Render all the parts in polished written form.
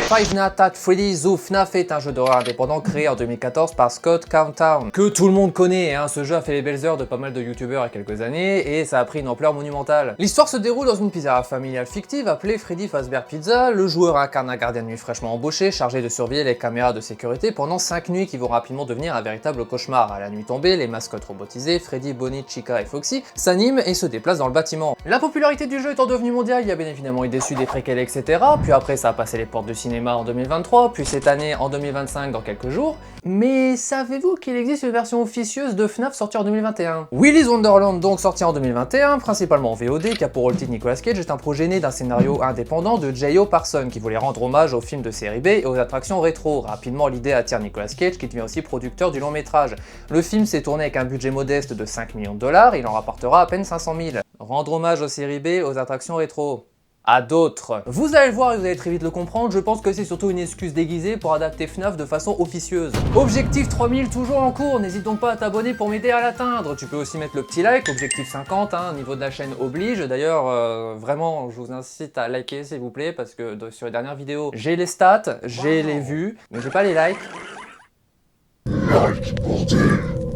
Five Nights at Freddy's ou FNAF est un jeu d'horreur indépendant créé en 2014 par Scott Countdown, que tout le monde connaît, hein. Ce jeu a fait les belles heures de pas mal de youtubeurs il y a quelques années, et ça a pris une ampleur monumentale. L'histoire se déroule dans une pizzeria familiale fictive appelée Freddy Fazbear Pizza. Le joueur incarne un gardien de nuit fraîchement embauché, chargé de surveiller les caméras de sécurité pendant 5 nuits qui vont rapidement devenir un véritable cauchemar. À la nuit tombée, les mascottes robotisées, Freddy, Bonnie, Chica et Foxy, s'animent et se déplacent dans le bâtiment. La popularité du jeu étant devenue mondiale, il y a bien évidemment eu des suites, des préquels, etc. Puis après, ça a passé les portes du cinéma en 2023, puis cette année en 2025 dans quelques jours. Mais savez-vous qu'il existe une version officieuse de FNAF sortie en 2021? Willy's Wonderland, donc sorti en 2021, principalement en VOD, qui a pour rôle titre Nicolas Cage, est un projet né d'un scénario indépendant de J.O. Parsons, qui voulait rendre hommage aux films de série B et aux attractions rétro. Rapidement, l'idée attire Nicolas Cage, qui devient aussi producteur du long métrage. Le film s'est tourné avec un budget modeste de 5 millions de dollars, il en rapportera à peine 500 000. Rendre hommage aux séries B, aux attractions rétro. À d'autres. Vous allez le voir et vous allez très vite le comprendre, je pense que c'est surtout une excuse déguisée pour adapter FNAF de façon officieuse. Objectif 3000 toujours en cours, n'hésite donc pas à t'abonner pour m'aider à l'atteindre. Tu peux aussi mettre le petit like, objectif 50, hein, niveau de la chaîne oblige. D'ailleurs, vraiment, je vous incite à liker s'il vous plaît, parce que sur les dernières vidéos, j'ai les stats, j'ai les vues, mais j'ai pas les likes.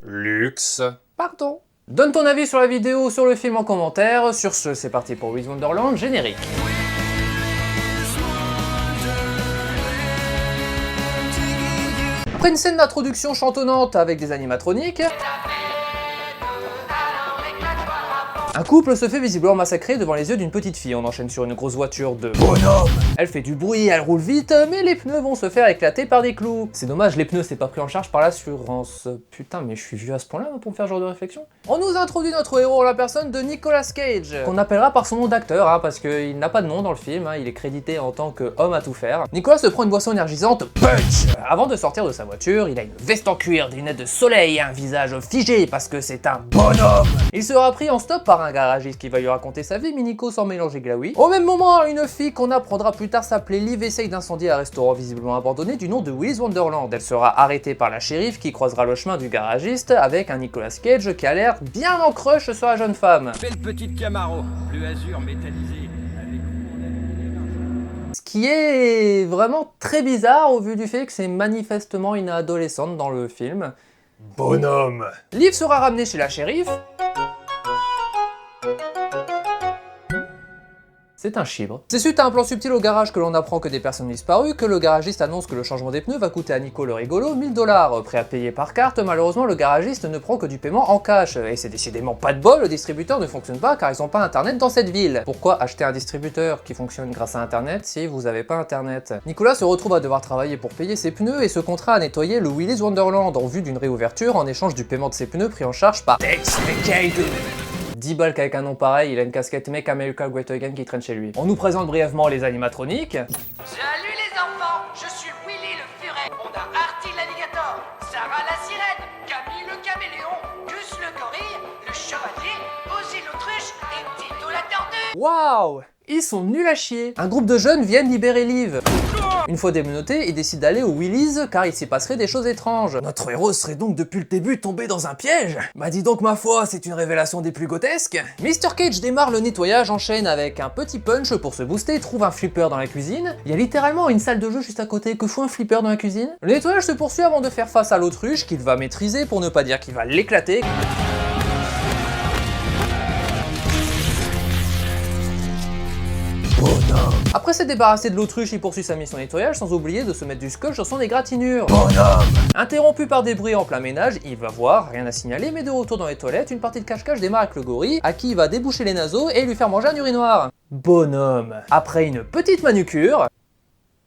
Luxe. Pardon. Donne ton avis sur la vidéo ou sur le film en commentaire. Sur ce, c'est parti pour Willy's Wonderland, générique. Après une scène d'introduction chantonnante avec des animatroniques, un couple se fait visiblement massacrer devant les yeux d'une petite fille. On enchaîne sur une grosse voiture de bonhomme. Elle fait du bruit, elle roule vite, mais les pneus vont se faire éclater par des clous. C'est dommage, les pneus c'est pas pris en charge par l'assurance. Putain, mais je suis vieux à ce point-là pour me faire ce genre de réflexion. On nous introduit notre héros en la personne de Nicolas Cage, qu'on appellera par son nom d'acteur, hein, parce qu'il n'a pas de nom dans le film, hein, il est crédité en tant qu'homme à tout faire. Nicolas se prend une boisson énergisante, punch. Avant de sortir de sa voiture, il a une veste en cuir, des lunettes de soleil et un visage figé parce que c'est un bonhomme. Il sera pris en stop par un garagiste qui va lui raconter sa vie, mais Nico sans mélanger glaoui. Au même moment, une fille qu'on apprendra plus tard s'appeler Liv essaye d'incendier un restaurant visiblement abandonné du nom de Willy's Wonderland. Elle sera arrêtée par la shérif qui croisera le chemin du garagiste avec un Nicolas Cage qui a l'air bien en crush sur la jeune femme. Belle petite Camaro, bleu azur métallisé. Ce qui est vraiment très bizarre au vu du fait que c'est manifestement une adolescente dans le film. Bonhomme. Liv sera ramenée chez la shérif. C'est un chibre. C'est suite à un plan subtil au garage que l'on apprend que des personnes disparues, que le garagiste annonce que le changement des pneus va coûter à Nico le rigolo 1000 $. Prêt à payer par carte, malheureusement le garagiste ne prend que du paiement en cash. Et c'est décidément pas de bol, le distributeur ne fonctionne pas car ils ont pas internet dans cette ville. Pourquoi acheter un distributeur qui fonctionne grâce à internet si vous avez pas internet? Nicolas se retrouve à devoir travailler pour payer ses pneus et se contraint à nettoyer le Willy's Wonderland en vue d'une réouverture en échange du paiement de ses pneus pris en charge par Textmechanical. 10 balles qu'avec un nom pareil, il a une casquette Make America Great Again qui traîne chez lui. On nous présente brièvement les animatroniques. Salut les enfants, je suis Willy le furet. On a Artie l'alligator, Sarah la sirène, Camille le caméléon, Gus le gorille, le chevalier, Ozzy l'autruche et Tito la tortue. Waouh! Ils sont nuls à chier. Un groupe de jeunes viennent libérer Liv. Une fois démenotté, ils décident d'aller au Willy's car il s'y passerait des choses étranges. Notre héros serait donc depuis le début tombé dans un piège? Bah dis donc ma foi, c'est une révélation des plus grotesques. Mr. Cage démarre le nettoyage, enchaîne avec un petit punch pour se booster, trouve un flipper dans la cuisine. Il y a littéralement une salle de jeu juste à côté, que fout un flipper dans la cuisine? Le nettoyage se poursuit avant de faire face à l'autruche qu'il va maîtriser pour ne pas dire qu'il va l'éclater. Après s'être débarrassé de l'autruche, il poursuit sa mission nettoyage sans oublier de se mettre du scotch sur son égratignure. Bonhomme. Interrompu par des bruits en plein ménage, il va voir, rien à signaler, mais de retour dans les toilettes, une partie de cache-cache démarre avec le gorille, à qui il va déboucher les naseaux et lui faire manger un urinoir. Bonhomme. Après une petite manucure,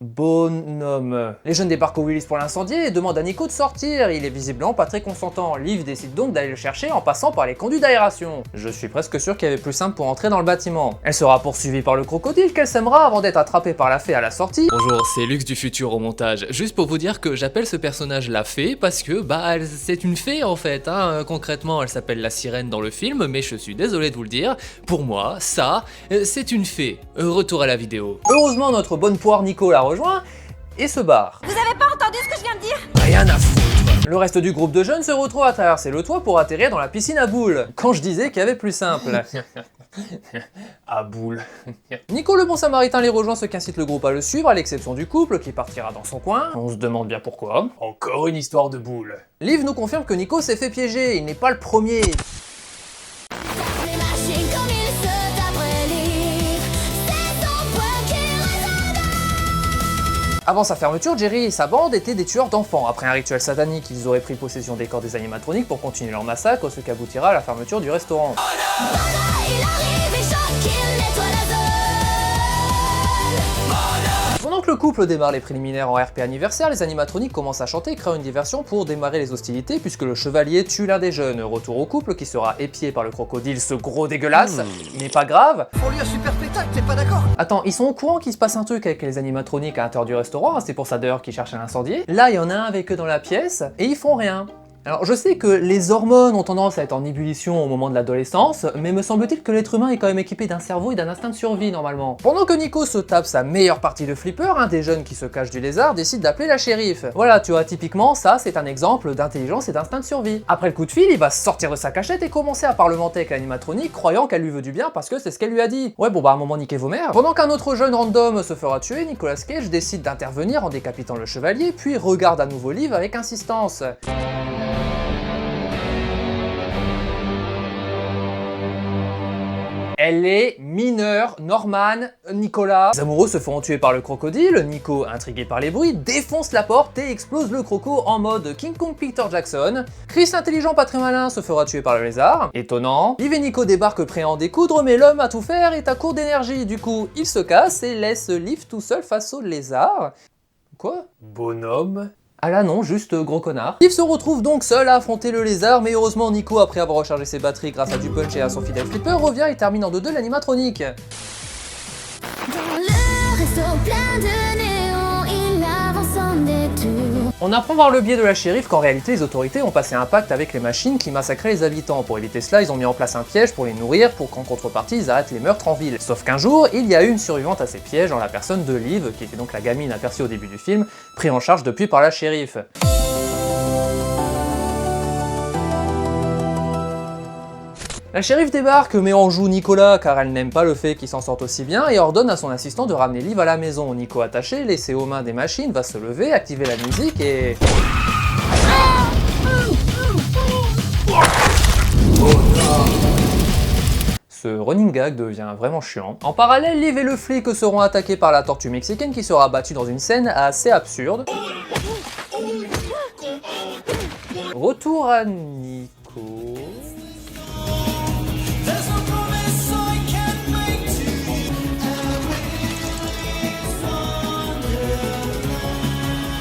bonhomme. Les jeunes débarquent au Willy's pour l'incendier et demandent à Nico de sortir. Il est visiblement pas très consentant. Liv décide donc d'aller le chercher en passant par les conduits d'aération. Je suis presque sûr qu'il y avait plus simple pour entrer dans le bâtiment. Elle sera poursuivie par le crocodile qu'elle sèmera avant d'être attrapée par la fée à la sortie. Bonjour, c'est Lux du futur au montage. Juste pour vous dire que j'appelle ce personnage la fée parce que c'est une fée en fait. Hein. Concrètement, elle s'appelle la sirène dans le film, mais je suis désolé de vous le dire. Pour moi, ça, c'est une fée. Retour à la vidéo. Heureusement, notre bonne poire Nico la rejoint et se barre. Vous avez pas entendu ce que je viens de dire? Rien à foutre. Le reste du groupe de jeunes se retrouve à traverser le toit pour atterrir dans la piscine à boules. Quand je disais qu'il y avait plus simple. À boule. Nico le bon samaritain les rejoint, ce qui incite le groupe à le suivre, à l'exception du couple qui partira dans son coin. On se demande bien pourquoi. Encore une histoire de boule. Liv nous confirme que Nico s'est fait piéger, il n'est pas le premier. Avant sa fermeture, Jerry et sa bande étaient des tueurs d'enfants. Après un rituel satanique, ils auraient pris possession des corps des animatroniques pour continuer leur massacre, ce qui aboutira à la fermeture du restaurant. Pendant que le couple démarre les préliminaires en RP anniversaire, les animatroniques commencent à chanter et créent une diversion pour démarrer les hostilités puisque le chevalier tue l'un des jeunes. Retour au couple qui sera épié par le crocodile, ce gros dégueulasse, mais pas grave. Pour lui un super spectacle, t'es pas d'accord? Attends, ils sont au courant qu'il se passe un truc avec les animatroniques à l'intérieur du restaurant, c'est pour ça d'ailleurs qu'ils cherchent un incendier. Là, il y en a un avec eux dans la pièce et ils font rien. Alors je sais que les hormones ont tendance à être en ébullition au moment de l'adolescence, mais me semble-t-il que l'être humain est quand même équipé d'un cerveau et d'un instinct de survie normalement. Pendant que Nico se tape sa meilleure partie de flipper, un des jeunes qui se cache du lézard décide d'appeler la shérif. Voilà, tu vois, typiquement ça c'est un exemple d'intelligence et d'instinct de survie. Après le coup de fil, il va sortir de sa cachette et commencer à parlementer avec l'animatronique, croyant qu'elle lui veut du bien parce que c'est ce qu'elle lui a dit. Ouais bon bah à un moment niquez vos mères. Pendant qu'un autre jeune random se fera tuer, Nicolas Cage décide d'intervenir en décapitant le chevalier, puis regarde à nouveau Liv avec insistance. Elle est mineure, Norman, Nicolas. Les amoureux se feront tuer par le crocodile, Nico, intrigué par les bruits, défonce la porte et explose le croco en mode King Kong Peter Jackson. Chris l'intelligent pas très malin se fera tuer par le lézard. Étonnant. Liv et Nico débarquent prêts à en découdre, mais l'homme à tout faire est à court d'énergie. Du coup, il se casse et laisse Liv tout seul face au lézard. Quoi? Bonhomme? Ah là non, juste gros connard. Liv se retrouve donc seul à affronter le lézard, mais heureusement Nico, après avoir rechargé ses batteries grâce à du punch et à son fidèle flipper, revient et termine en 2-2 l'animatronique. Dans le resto plein de néons, il avance en détour. On apprend par le biais de la shérif qu'en réalité les autorités ont passé un pacte avec les machines qui massacraient les habitants. Pour éviter cela, ils ont mis en place un piège pour les nourrir pour qu'en contrepartie ils arrêtent les meurtres en ville. Sauf qu'un jour, il y a eu une survivante à ces pièges en la personne de Liv, qui était donc la gamine aperçue au début du film, pris en charge depuis par la shérif. La shérif débarque, mais en joue Nicolas car elle n'aime pas le fait qu'il s'en sorte aussi bien et ordonne à son assistant de ramener Liv à la maison. Nico attaché, laissé aux mains des machines, va se lever, activer la musique et... Ce running gag devient vraiment chiant. En parallèle, Liv et le flic seront attaqués par la tortue mexicaine qui sera battue dans une scène assez absurde. Retour à Nico...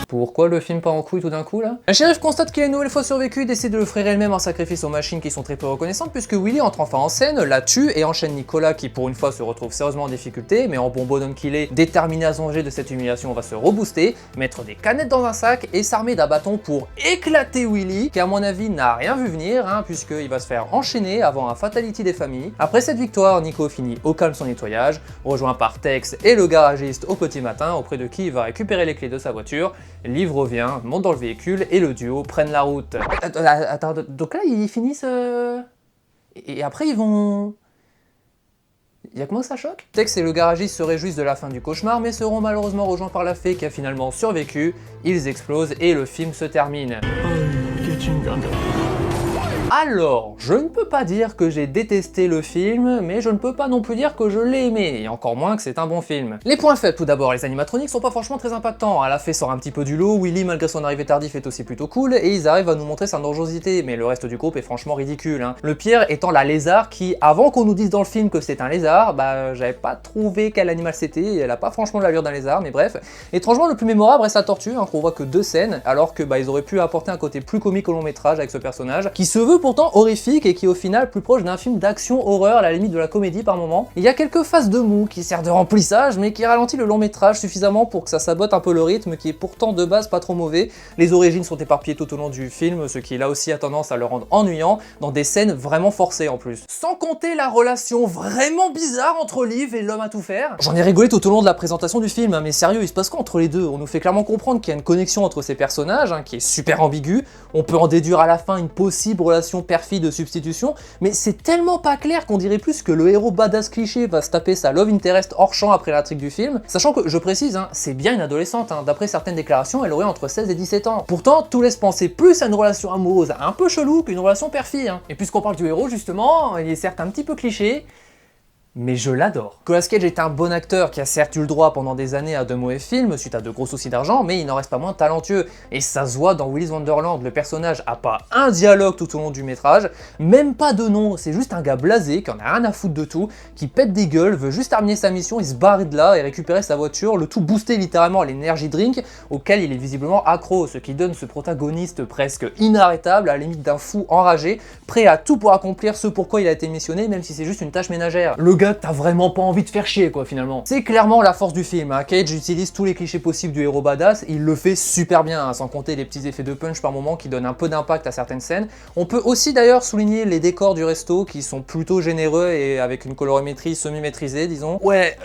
Pourquoi le film part en couille tout d'un coup là? La shérif constate qu'il a une nouvelle fois survécu et décide de l'offrir elle-même en sacrifice aux machines qui sont très peu reconnaissantes puisque Willy entre enfin en scène, la tue et enchaîne Nicolas qui pour une fois se retrouve sérieusement en difficulté, mais en bon bonhomme qu'il est, déterminé à se venger de cette humiliation, va se rebooster, mettre des canettes dans un sac et s'armer d'un bâton pour éclater Willy, qui à mon avis n'a rien vu venir, puisqu'il va se faire enchaîner avant un fatality des familles. Après cette victoire, Nico finit au calme son nettoyage, rejoint par Tex et le garagiste au petit matin, auprès de qui il va récupérer les clés de sa voiture. Liv revient, monte dans le véhicule et le duo prennent la route. Attends, donc là ils finissent... Et après ils vont... Y'a que moi que ça choque? Tex et le garagiste se réjouissent de la fin du cauchemar mais seront malheureusement rejoints par la fée qui a finalement survécu. Ils explosent et le film se termine. Alors, je ne peux pas dire que j'ai détesté le film, mais je ne peux pas non plus dire que je l'ai aimé, et encore moins que c'est un bon film. Les points faibles, tout d'abord, les animatroniques sont pas franchement très impactants. La fée sort un petit peu du lot, Willy, malgré son arrivée tardive, est aussi plutôt cool, et ils arrivent à nous montrer sa dangerosité, mais le reste du groupe est franchement ridicule. Le pire étant la lézard qui, avant qu'on nous dise dans le film que c'est un lézard, j'avais pas trouvé quel animal c'était, et elle a pas franchement l'allure d'un lézard, mais bref. Étrangement, le plus mémorable reste la tortue, qu'on voit que 2 scènes, alors que ils auraient pu apporter un côté plus comique au long métrage avec ce personnage, qui se veut pourtant horrifique et qui est au final plus proche d'un film d'action horreur à la limite de la comédie par moment. Il y a quelques phases de mou qui servent de remplissage mais qui ralentit le long métrage suffisamment pour que ça sabote un peu le rythme qui est pourtant de base pas trop mauvais. Les origines sont éparpillées tout au long du film, ce qui là aussi a tendance à le rendre ennuyant dans des scènes vraiment forcées en plus. Sans compter la relation vraiment bizarre entre Liv et l'homme à tout faire. J'en ai rigolé tout au long de la présentation du film, mais sérieux, il se passe quoi entre les deux? On nous fait clairement comprendre qu'il y a une connexion entre ces personnages qui est super ambiguë. On peut en déduire à la fin une possible relation relation père-fille de substitution, mais c'est tellement pas clair qu'on dirait plus que le héros badass cliché va se taper sa love interest hors champ après l'intrigue du film, sachant que, je précise, hein, c'est bien une adolescente, hein, d'après certaines déclarations, elle aurait entre 16 et 17 ans. Pourtant, tout laisse penser plus à une relation amoureuse un peu chelou qu'une relation père-fille, hein. Et puisqu'on parle du héros, justement, il est certes un petit peu cliché, mais je l'adore. Nicolas Cage est un bon acteur qui a certes eu le droit pendant des années à de mauvais films suite à de gros soucis d'argent, mais il n'en reste pas moins talentueux. Et ça se voit dans Willy's Wonderland, le personnage a pas un dialogue tout au long du métrage, même pas de nom, c'est juste un gars blasé qui en a rien à foutre de tout, qui pète des gueules, veut juste terminer sa mission, il se barre de là et récupérer sa voiture, le tout boosté littéralement à l'énergie drink auquel il est visiblement accro, ce qui donne ce protagoniste presque inarrêtable, à la limite d'un fou enragé, prêt à tout pour accomplir ce pourquoi il a été missionné, même si c'est juste une tâche ménagère. Le gars, t'as vraiment pas envie de faire chier quoi finalement. C'est clairement la force du film, hein. Cage utilise tous les clichés possibles du héros badass, il le fait super bien, hein, sans compter les petits effets de punch par moment qui donnent un peu d'impact à certaines scènes. On peut aussi d'ailleurs souligner les décors du resto qui sont plutôt généreux et avec une colorimétrie semi-maîtrisée disons. Ouais,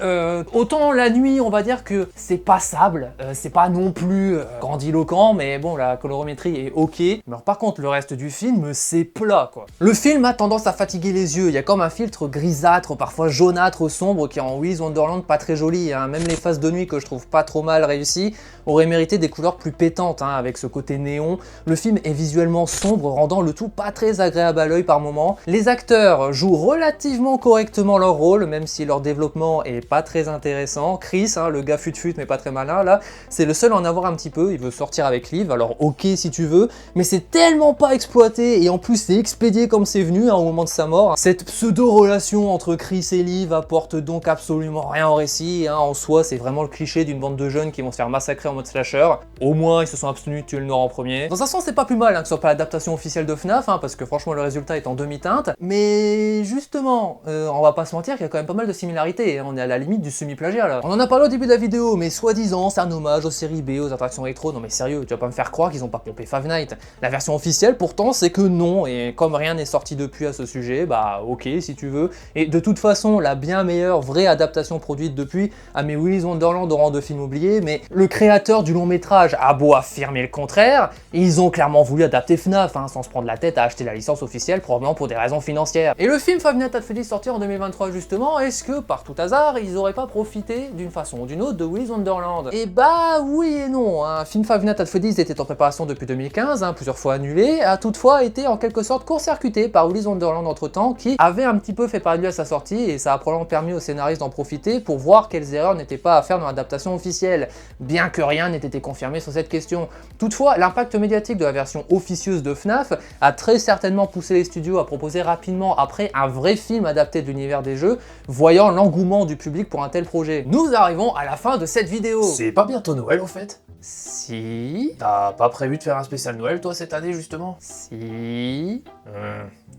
autant la nuit on va dire que c'est passable, c'est pas non plus grandiloquent, mais bon la colorimétrie est ok. Mais alors, par contre le reste du film c'est plat quoi. Le film a tendance à fatiguer les yeux, il y a comme un filtre grisâtre, parfois jaunâtre sombre qui rend Willy's Wonderland pas très joli, hein. Même les phases de nuit que je trouve pas trop mal réussies auraient mérité des couleurs plus pétantes, hein, avec ce côté néon. Le film est visuellement sombre, rendant le tout pas très agréable à l'œil par moments. Les acteurs jouent relativement correctement leur rôle, même si leur développement est pas très intéressant. Chris, hein, le gars fut-fut mais pas très malin là, c'est le seul à en avoir un petit peu, il veut sortir avec Liv, alors ok si tu veux, mais c'est tellement pas exploité et en plus c'est expédié comme c'est venu, hein, au moment de sa mort. Cette pseudo-relation entre Chris et Liv apporte donc absolument rien au récit, hein. En soi c'est vraiment le cliché d'une bande de jeunes qui vont se faire massacrer en mode slasher. Au moins ils se sont abstenus de tuer le noir en premier. Dans un sens c'est pas plus mal, hein, que ce soit pas l'adaptation officielle de FNAF, hein, parce que franchement le résultat est en demi-teinte, mais justement, on va pas se mentir qu'il y a quand même pas mal de similarités, hein. On est à la limite du semi-plagiat là. On en a parlé au début de la vidéo, mais soi-disant c'est un hommage aux séries B, aux attractions électro, non mais sérieux, tu vas pas me faire croire qu'ils ont pas pompé Five Nights. La version officielle pourtant c'est que non, et comme rien n'est sorti depuis à ce sujet, bah ok si tu veux, et de toute façon la bien meilleure vraie adaptation produite depuis a mis Willy's Wonderland au rang de film oublié, mais le créateur du long métrage a beau affirmer le contraire, ils ont clairement voulu adapter FNAF, hein, sans se prendre la tête à acheter la licence officielle, probablement pour des raisons financières. Et le film Five Nights at Freddy's sorti en 2023 justement, est-ce que par tout hasard ils auraient pas profité d'une façon ou d'une autre de Willy's Wonderland? Et bah oui et non, hein. Film Five Nights at Freddy's était en préparation depuis 2015, hein, plusieurs fois annulé, a toutefois été en quelque sorte court-circuité par Willy's Wonderland entre temps, qui avait un petit peu fait parler de lui à sa sortie, et ça a probablement permis aux scénaristes d'en profiter pour voir quelles erreurs n'étaient pas à faire dans l'adaptation officielle, bien que rien n'ait été confirmé sur cette question. Toutefois, l'impact médiatique de la version officieuse de FNAF a très certainement poussé les studios à proposer rapidement après un vrai film adapté de l'univers des jeux, voyant l'engouement du public pour un tel projet. Nous arrivons à la fin de cette vidéo. C'est pas bientôt Noël en fait? Si... T'as pas prévu de faire un spécial Noël toi cette année justement? Si...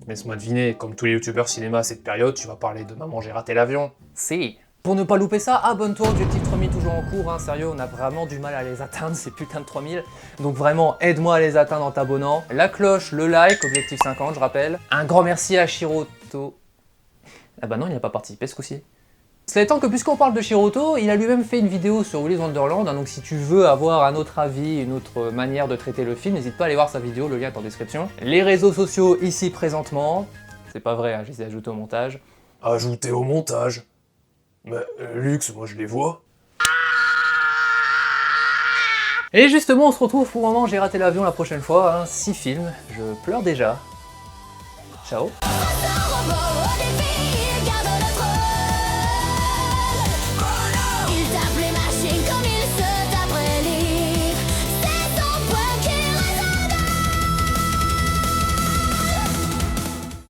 Laisse-moi deviner, comme tous les youtubeurs cinéma à cette période, tu vas parler de Maman j'ai raté l'avion. Si. Pour ne pas louper ça, abonne-toi, objectif 3000 toujours en cours, hein, sérieux, on a vraiment du mal à les atteindre, ces putains de 3000. Donc vraiment, aide-moi à les atteindre en t'abonnant. La cloche, le like, objectif 50, je rappelle. Un grand merci à Shiroto. Ah bah non, il n'a pas participé ce coup-ci. Cela étant que puisqu'on parle de Shiroto, il a lui-même fait une vidéo sur Willy's Wonderland, hein, donc si tu veux avoir un autre avis, une autre manière de traiter le film, n'hésite pas à aller voir sa vidéo, le lien est en description. Les réseaux sociaux ici présentement, c'est pas vrai, hein, je les ai ajoutés au montage. Ajouté au montage? Mais Lux, moi je les vois. Et justement, on se retrouve pour Maman j'ai raté l'avion la prochaine fois, hein, 6 films, je pleure déjà. Ciao. All the fear gathered